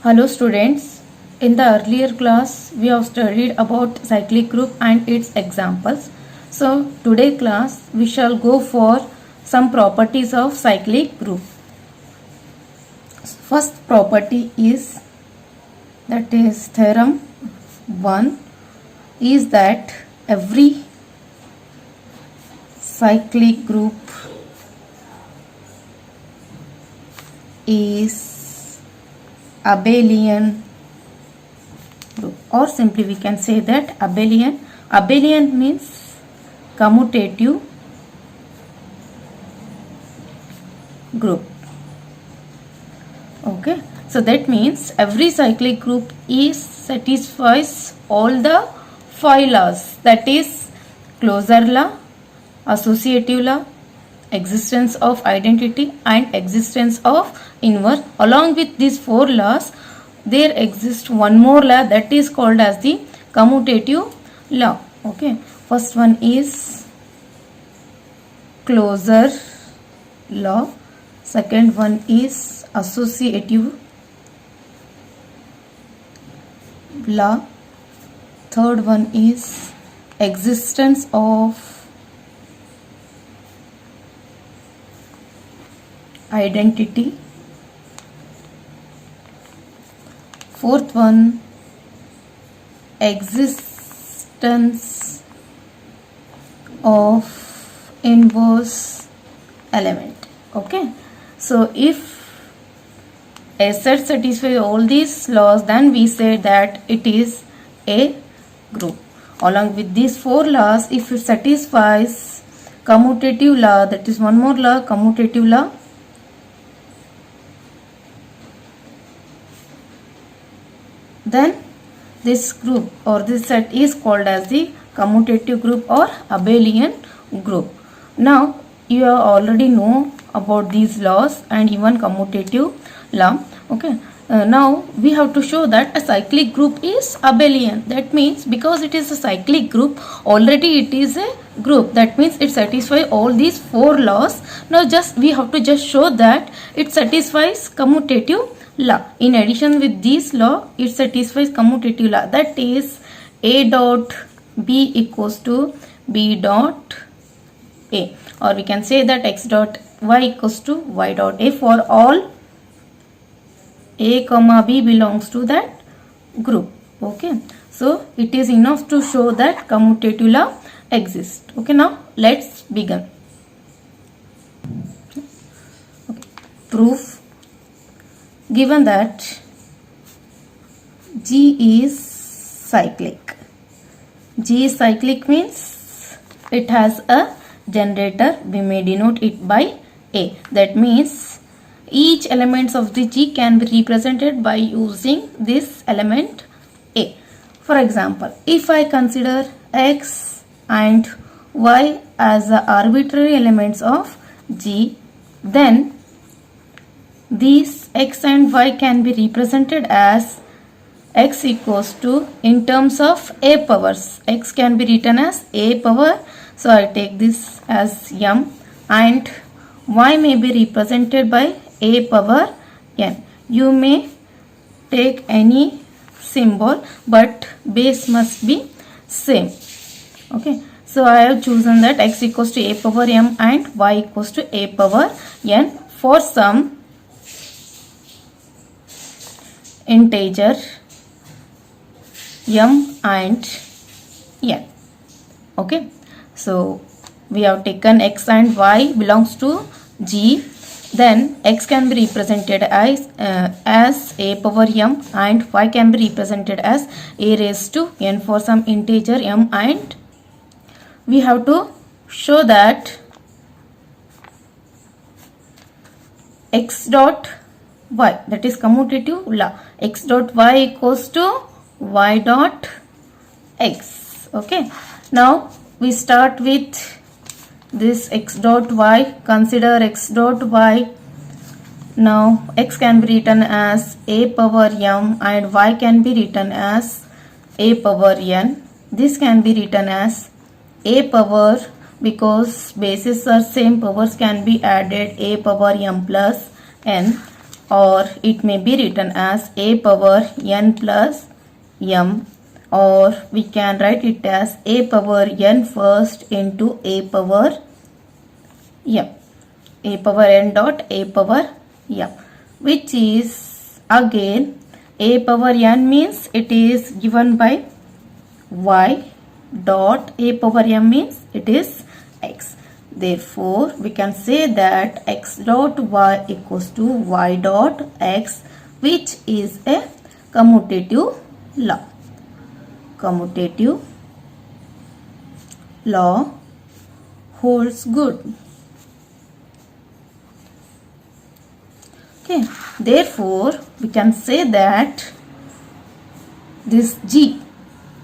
Hello students, in the earlier class we have studied about cyclic group and its examples. So today class we shall go for some properties of cyclic group. First property is, that is theorem 1, is that every cyclic group is abelian group, or simply we can say that abelian means commutative group. Okay, so that means every cyclic group satisfies all the 5 laws, that is closure law, associative law, existence of identity and existence of inverse. Along with these 4 laws, there exists one more law that is called as the commutative law. Okay, first one is closure law, second one is associative law, third one is existence of identity, fourth one existence of inverse element. Okay, so if a set satisfies all these laws, then we say that it is a group. Along with these 4 laws, if it satisfies commutative law, that is one more law, commutative law, then this group or this set is called as the commutative group or abelian group. Now you already know about these laws and even commutative law. Okay, now we have to show that a cyclic group is abelian. That means because it is a cyclic group, already it is a group. That means it satisfies all these 4 laws. Now we have to show that it satisfies commutative law. In addition with this law, it satisfies commutative law, that is A dot B equals to B dot A, or we can say that X dot Y equals to Y dot A for all A comma B belongs to that group. Okay, so it is enough to show that commutative law exists. Okay, now let's begin. Okay. Proof. Given that G is cyclic. G is cyclic means it has a generator. We may denote it by A. That means each elements of the G can be represented by using this element A. For example, if I consider X and Y as the arbitrary elements of G, then these X and Y can be represented as X equals to, in terms of A powers, X can be written as A power. So I take this as M, and Y may be represented by A power N. You may take any symbol, but base must be same. Okay, so I have chosen that X equals to A power M and Y equals to A power N for some integer M and N. Okay, so we have taken X and Y belongs to G. Then X can be represented as A power M and Y can be represented as A raised to N for some integer M, and we have to show that X dot Y, that is commutative law, X dot Y equals to Y dot X. Okay, now we start with this X dot Y. Consider X dot Y. Now X can be written as A power M and Y can be written as A power N. This can be written as A power because bases are same, powers can be added, a power m plus n. or it may be written as a power n plus m, or we can write it as a power n first into a power m, a power n dot a power m, which is again a power n means it is given by y dot a power m means it is x. Therefore, we can say that x dot y equals to y dot x, which is a commutative law. Commutative law holds good. Okay, therefore we can say that this G,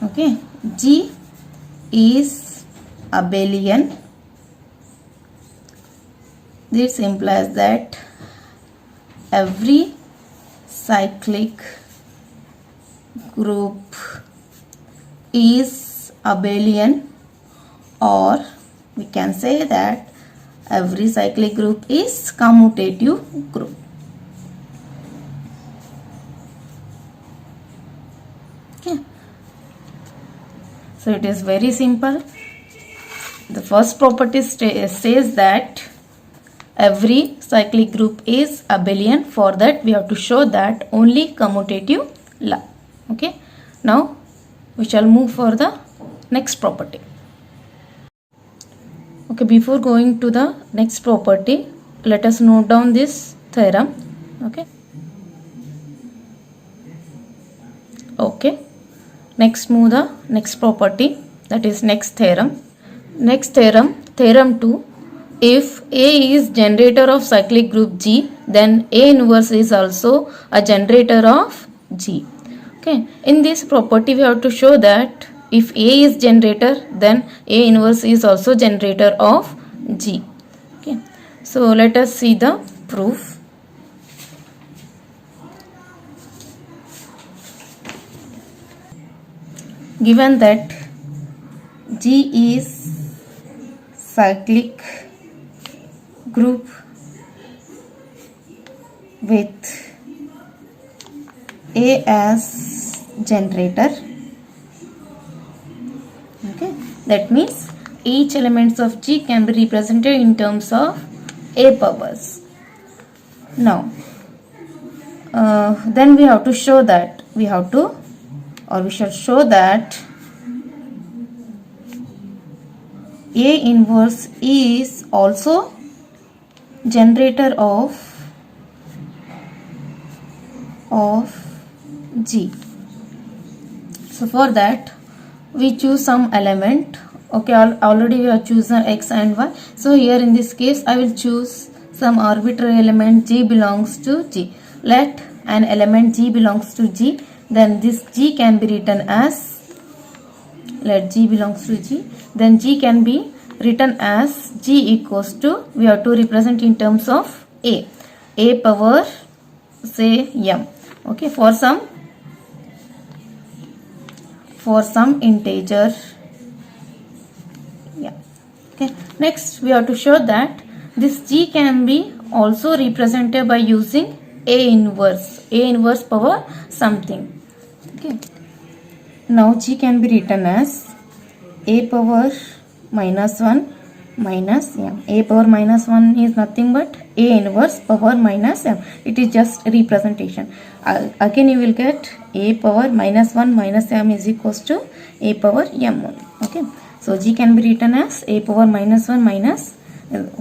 okay, G is abelian. This implies that every cyclic group is abelian, or we can say that every cyclic group is commutative group. Okay. So it is very simple. The first property says that every cyclic group is abelian. For that we have to show that only commutative law. Okay. Now we shall move for the next property. Okay, before going to the next property, let us note down this theorem. Okay. Okay. Next move the next property, that is next theorem. Next theorem, theorem 2. If A is generator of cyclic group G, then A inverse is also a generator of G. Okay. In this property we have to show that if A is generator, then A inverse is also generator of G. Okay. So let us see the proof. Given that G is cyclic group with A as generator, okay, that means each elements of G can be represented in terms of A powers. Now then we have to show that we shall show that A inverse is also generator of G. So for that we choose some element. Okay, already we have chosen x and y. So here in this case I will choose some arbitrary element G belongs to G. Let an element G belongs to G, then this G can be written as, let G belongs to G, then G can be written as G equals to, we have to represent in terms of A power say m. Okay, for some integer. Yeah. Okay. Next we have to show that this G can be also represented by using A inverse power something. Okay. Now G can be written as A power minus 1 minus m. A power minus 1 is nothing but A inverse power minus m. It is just a representation. Again you will get A power minus 1 minus m is equals to A power m. Okay. So G can be written as A power minus 1 minus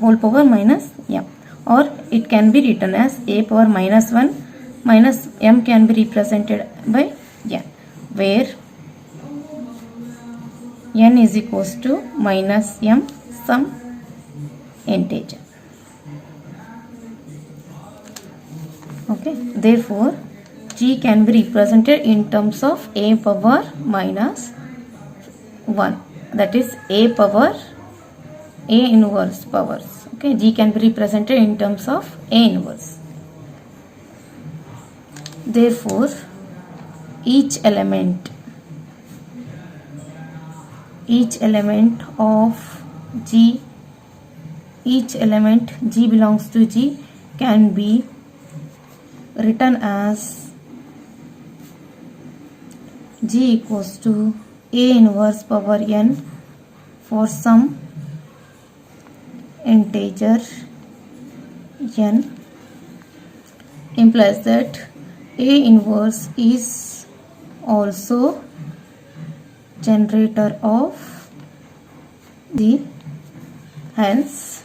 whole power minus m, or it can be written as A power minus 1 minus m can be represented by n, where n is equals to minus m some integer. Okay, therefore G can be represented in terms of A power minus 1, that is A power A inverse powers. Okay, G can be represented in terms of A inverse. Therefore each element of G, each element G belongs to G can be written as G equals to A inverse power n for some integer n implies that A inverse is also generator of the, hence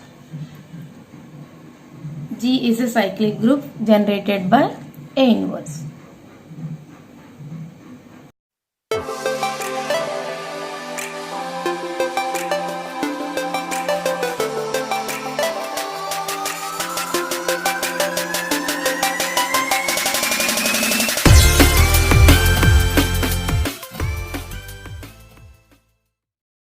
G is a cyclic group generated by A inverse.